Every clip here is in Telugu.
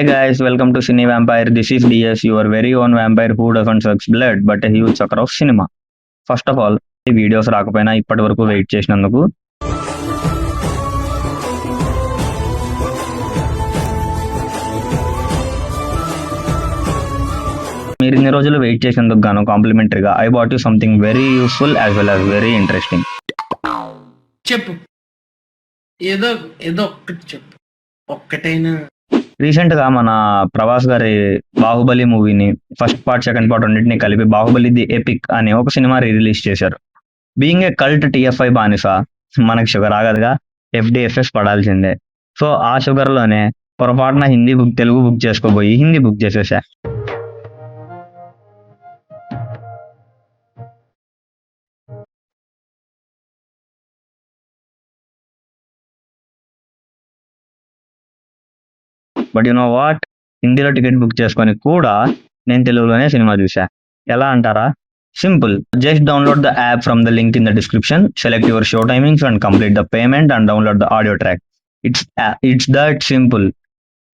guys, welcome to Cine Vampire. This is DS, your very own vampire who doesn't suck blood but a huge sucker of cinema. First of all ఈ వీడియోస్ రాకపోయినా ఇప్పటి వరకు వెయిట్ చేసినందుకు మీరు ఇన్ని రోజులు వెయిట్ చేసినందుకు గాను కాంప్లిమెంటరీగా I bought you something very useful as well as very interesting. చెప్పు, ఏదో ఏదో ఒక్కటి చెప్పు, ఒక్కటైనా. రీసెంట్ గా మన ప్రభాస్ గారి బాహుబలి మూవీని ఫస్ట్ పార్ట్ సెకండ్ పార్ట్ రెండింటిని కలిపి బాహుబలి ది ఎపిక్ అనే ఒక సినిమా రిలీజ్ చేశారు. బీయింగ్ ఏ కల్ట్ టిఎఫ్ఐ బానిస మనకి షుగర్ ఆగదుగా, FDFS పడాల్సిందే. సో ఆ షుగర్ లోనే పొరపాటున తెలుగు బుక్ చేసుకోబోయి హిందీ బుక్ చేసేసా. బట్ యు నో వాట్, హిందీలో టికెట్ బుక్ చేసుకొని కూడా నేను తెలుగులోనే సినిమా చూసా. ఎలా అంటారా? Simple, just download the app from the link in the description, select your show timings and complete the payment and download the audio track. It's that simple.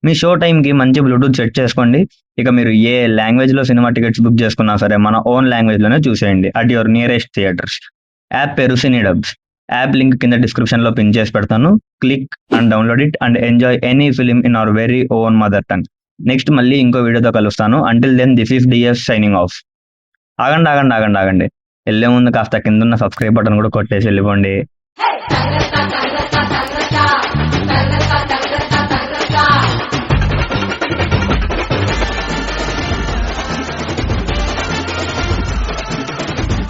Me show టైంకి మంచి బ్లూటూత్ సెట్ చేసుకోండి. ఇక మీరు ఏ లాంగ్వేజ్ లో సినిమా టికెట్స్ బుక్ చేసుకున్నా సరే మన ఓన్ లాంగ్వేజ్ లోనే చూసేయండి at your nearest theatres. App పేరు సినీ డబ్స్. యాప్ లింక్ కింద డిస్క్రిప్షన్ లో పిన్ చేసి పెడతాను. Click and download it and enjoy any film in our very own mother tongue. Next మళ్ళీ ఇంకో వీడియోతో కలుస్తాను. Until then this is DS signing off. ఆగండి, వెళ్ళే ముందు కాస్త కింద ఉన్న సబ్స్క్రైబ్ బటన్ కూడా కొట్టేసి వెళ్ళిపోండి.